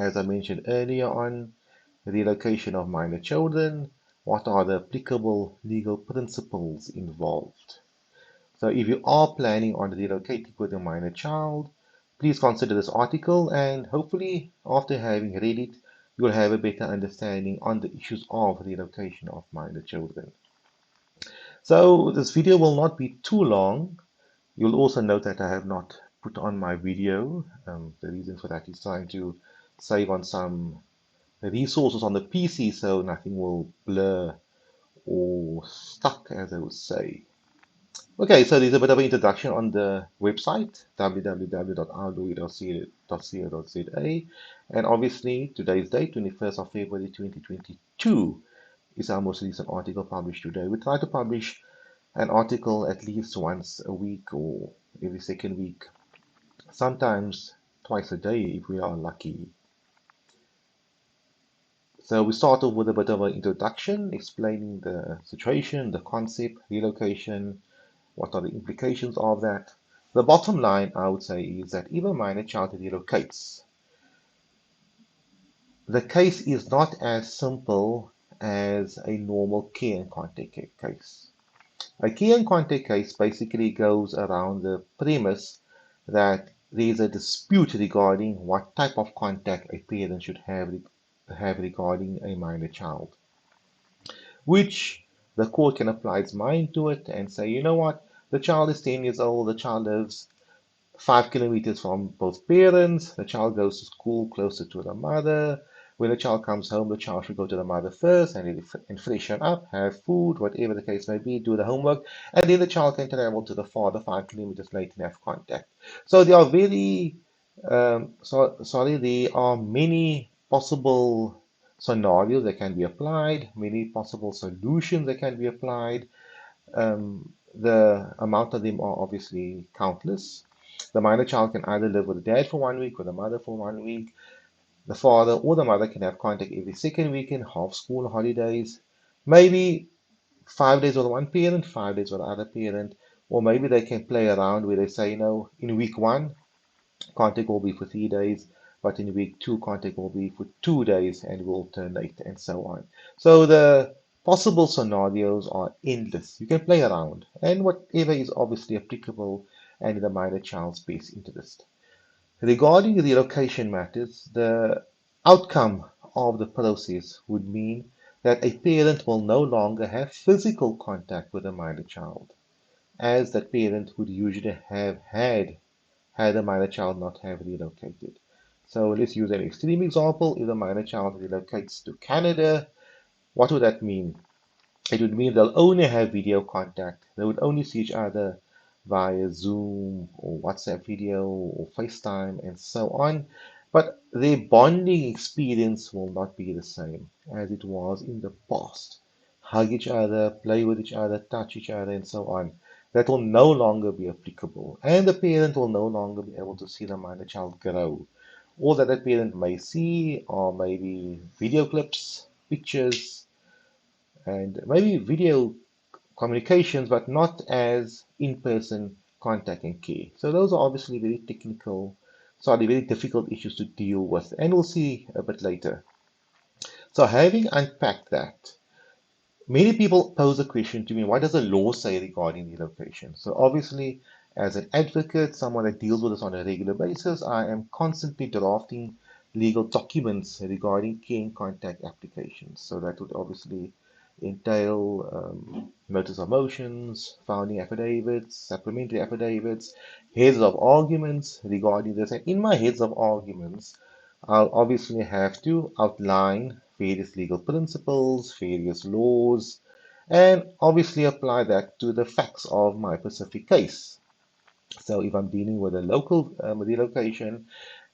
as I mentioned earlier on, relocation of minor children. What are the applicable legal principles involved? So if you are planning on relocating with a minor child, please consider this article and hopefully after having read it, you will have a better understanding on the issues of relocation of minor children. So this video will not be too long. You'll also note that I have not put on my video. The reason for that is trying to save on some resources on the PC so nothing will blur or stuck, as I would say. Okay, so there's a bit of an introduction on the website, www.outdoor.co.za. And obviously, today's date, 21st of February 2022, is our most recent article published today. We try to publish an article at least once a week or every second week, sometimes twice a day if we are lucky. So we start off with a bit of an introduction, explaining the situation, the concept, relocation, what are the implications of that. The bottom line, I would say, is that if a minor child relocates, the case is not as simple as a normal care and contact case. A care and contact case basically goes around the premise that there is a dispute regarding what type of contact a parent should have regarding a minor child, which the court can apply its mind to it and say, you know what, the child is 10 years old, the child lives 5 kilometers from both parents. The child goes to school closer to the mother. When the child comes home, the child should go to the mother first and freshen up, have food, whatever the case may be, do the homework, and then the child can travel to the father 5 kilometers later and have contact. So there are there are many possible scenarios that can be applied, many possible solutions that can be applied. The amount of them are obviously countless. The minor child can either live with the dad for 1 week or the mother for 1 week. The father or the mother can have contact every second weekend, half school holidays, maybe 5 days with one parent, 5 days with the other parent, or maybe they can play around where they say, in week one, contact will be for 3 days, but in week two, contact will be for 2 days and will alternate and so on. So the possible scenarios are endless. You can play around, and whatever is obviously applicable and in the minor child's best interest. Regarding relocation matters, the outcome of the process would mean that a parent will no longer have physical contact with a minor child, as that parent would usually have had the minor child not have relocated. So let's use an extreme example. If the minor child relocates to Canada, what would that mean? It would mean they'll only have video contact. They would only see each other via Zoom or WhatsApp video or FaceTime and so on. But their bonding experience will not be the same as it was in the past. Hug each other, play with each other, touch each other, and so on. That will no longer be applicable. And the parent will no longer be able to see the minor child grow. All that the parent may see are maybe video clips, pictures, and maybe video communications, but not as in-person contact and care. So those are obviously very difficult issues to deal with, and we'll see a bit later. So having unpacked that, many people pose a question to me, what does the law say regarding relocation? So obviously, as an advocate, someone that deals with this on a regular basis, I am constantly drafting legal documents regarding care and contact applications. So that would obviously entail notice of motions, founding affidavits, supplementary affidavits, heads of arguments regarding this. And in my heads of arguments, I'll obviously have to outline various legal principles, various laws, and obviously apply that to the facts of my specific case. So if I'm dealing with a local relocation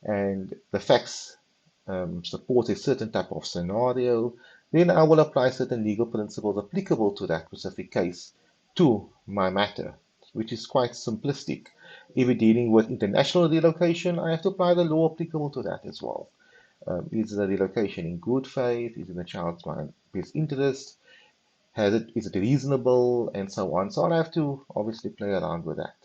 and the facts support a certain type of scenario, then I will apply certain legal principles applicable to that specific case to my matter, which is quite simplistic. If we're dealing with international relocation, I have to apply the law applicable to that as well. Is the relocation in good faith? Is it in the child's best interest? Is it reasonable? And so on. So I have to obviously play around with that.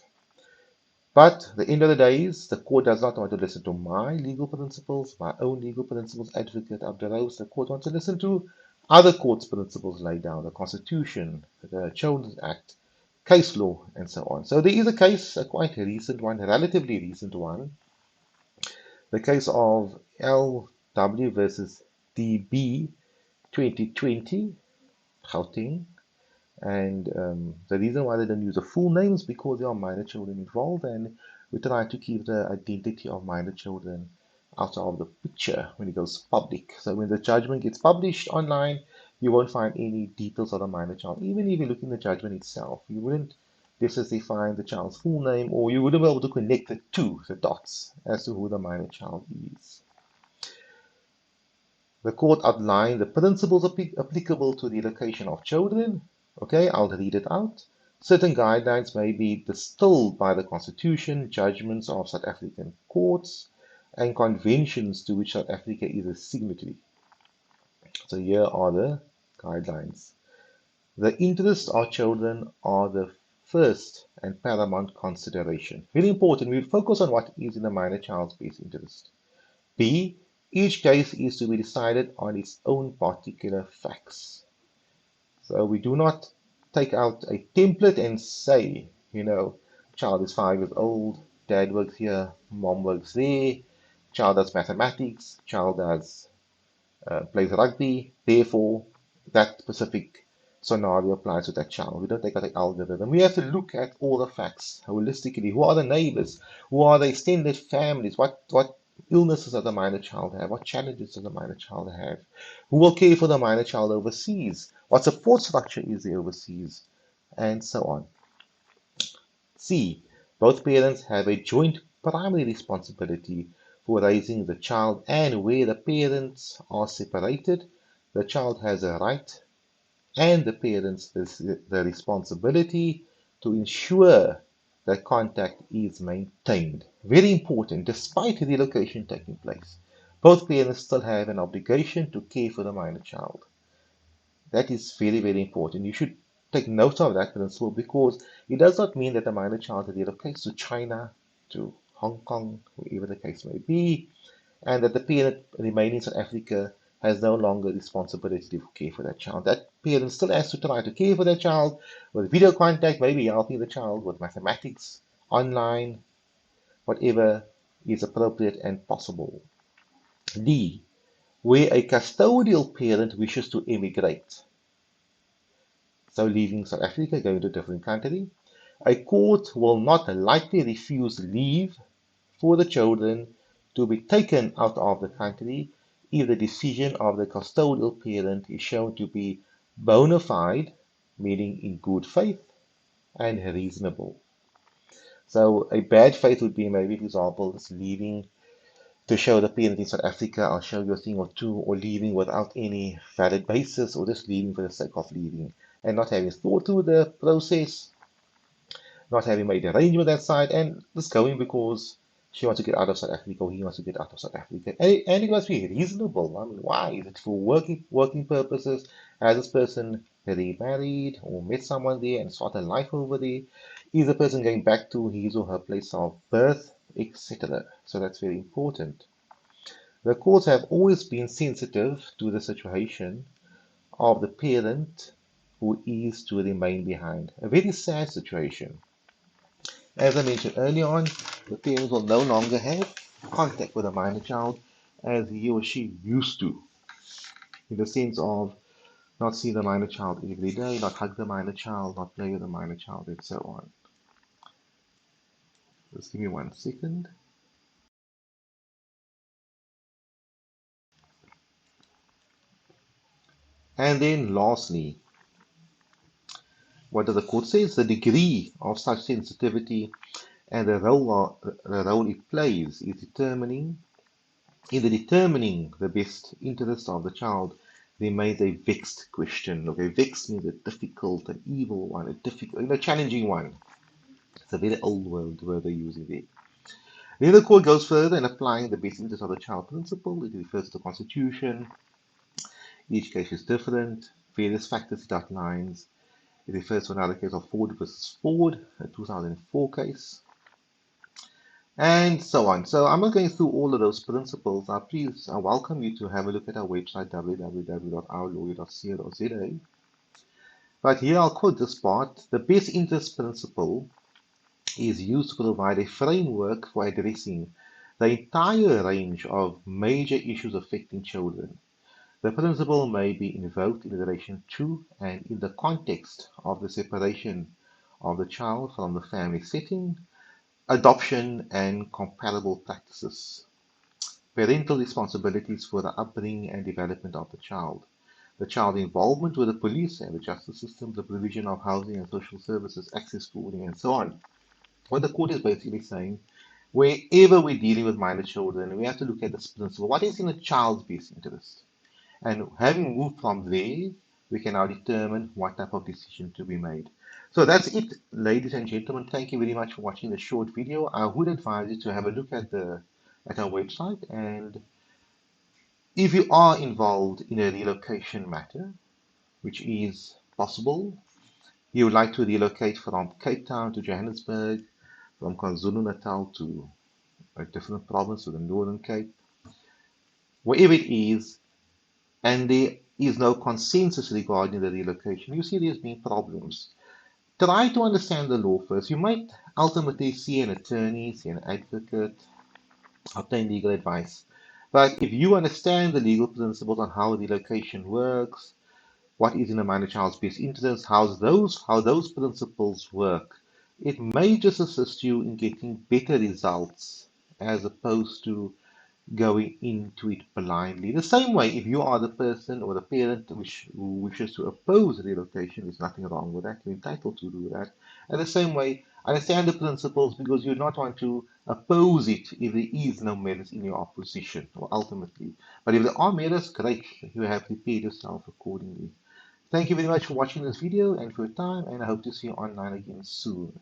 But at the end of the day is the court does not want to listen to my legal principles, my own legal principles, Advocate Abdurrahos. The court wants to listen to other courts' principles laid down, the Constitution, the Children's Act, case law, and so on. So there is a case, a quite recent one, a relatively recent one, the case of LW versus DB 2020, Gauteng. And the reason why they don't use the full names because there are minor children involved, and we try to keep the identity of minor children out of the picture when it goes public. So when the judgment gets published online, you won't find any details of the minor child. Even if you look in the judgment itself, you wouldn't necessarily find the child's full name, or you wouldn't be able to connect the two, the dots, as to who the minor child is. The court outlined the principles applicable to the relocation of children. Okay, I'll read it out. Certain guidelines may be distilled by the Constitution, judgments of South African courts, and conventions to which South Africa is a signatory. So here are the guidelines. The interests of children are the first and paramount consideration. Very important. We focus on what is in the minor child's best interest. B. Each case is to be decided on its own particular facts. So we do not take out a template and say, child is 5 years old, dad works here, mom works there, child does mathematics, child does plays rugby, therefore that specific scenario applies to that child. We don't take out the algorithm. We have to look at all the facts holistically. Who are the neighbors? Who are the extended families? What illnesses does the minor child have? What challenges does the minor child have? Who will care for the minor child overseas? What support structure is there overseas? And so on. C. Both parents have a joint primary responsibility for raising the child, and where the parents are separated, the child has a right and the parents the responsibility to ensure that contact is maintained. Very important, despite the relocation taking place. Both parents still have an obligation to care for the minor child. That is very, very important. You should take note of that principle because it does not mean that the minor child relocates to China, to Hong Kong, wherever the case may be, and that the parent remaining in South Africa has no longer responsibility to care for that child. That parent still has to try to care for that child with video contact, maybe helping the child with mathematics, online, whatever is appropriate and possible. D. Where a custodial parent wishes to emigrate, so leaving South Africa, going to a different country, a court will not lightly refuse leave for the children to be taken out of the country if the decision of the custodial parent is shown to be bona fide, meaning in good faith, and reasonable. So a bad faith would be maybe, for example, just leaving to show the parent in South Africa, I'll show you a thing or two, or leaving without any valid basis, or just leaving for the sake of leaving, and not having thought through the process, not having made arrangement that side, and just going because she wants to get out of South Africa or he wants to get out of South Africa. And it must be reasonable. I mean, why? Is it for working purposes? Has this person remarried or met someone there and started life over there? Is the person going back to his or her place of birth, etc.? So that's very important. The courts have always been sensitive to the situation of the parent who is to remain behind. A very sad situation. As I mentioned earlier on, the parents will no longer have contact with a minor child as he or she used to, in the sense of not see the minor child every day, not hug the minor child, not play with the minor child, and so on. Just give me 1 second. And then lastly, what does the court say? The degree of such sensitivity and the role it plays is determining the best interest of the child remains a vexed question. Okay, vexed means a difficult, an evil one, a difficult, challenging one. It's a very old word they're using there. Then the court goes further in applying the best interest of the child principle. It refers to the Constitution. Each case is different. Various factors it outlines. It refers to another case of Ford versus Ford, a 2004 case. and so on. So I'm not going through all of those principles. Please, I welcome you to have a look at our website, www.ourlawyer.co.za. But here I'll quote this part. The best interest principle is used to provide a framework for addressing the entire range of major issues affecting children. The principle may be invoked in relation to and in the context of the separation of the child from the family setting, adoption, and comparable practices, parental responsibilities for the upbringing and development of the child involvement with the police and the justice system, the provision of housing and social services, access to schooling, and so on. What the court is basically saying, wherever we're dealing with minor children, we have to look at this principle. What is in a child's best interest? And having moved from there, we can now determine what type of decision to be made. So that's it, ladies and gentlemen. Thank you very much for watching the short video. I would advise you to have a look at our website, and if you are involved in a relocation matter, which is possible, you would like to relocate from Cape Town to Johannesburg, from KwaZulu-Natal to a different province to the Northern Cape, wherever it is, and there is no consensus regarding the relocation, you see there's been problems. Try to understand the law first. You might ultimately see an attorney, see an advocate, obtain legal advice. But if you understand the legal principles on how relocation works, what is in a minor child's best interest, how those principles work, it may just assist you in getting better results as opposed to going into it blindly. The same way, if you are the person or the parent who wishes to oppose relocation, there's nothing wrong with that. You're entitled to do that. And the same way, understand the principles because you do not want to oppose it if there is no merit in your opposition, or ultimately. But if there are merits, great. You have prepared yourself accordingly. Thank you very much for watching this video and for your time, and I hope to see you online again soon.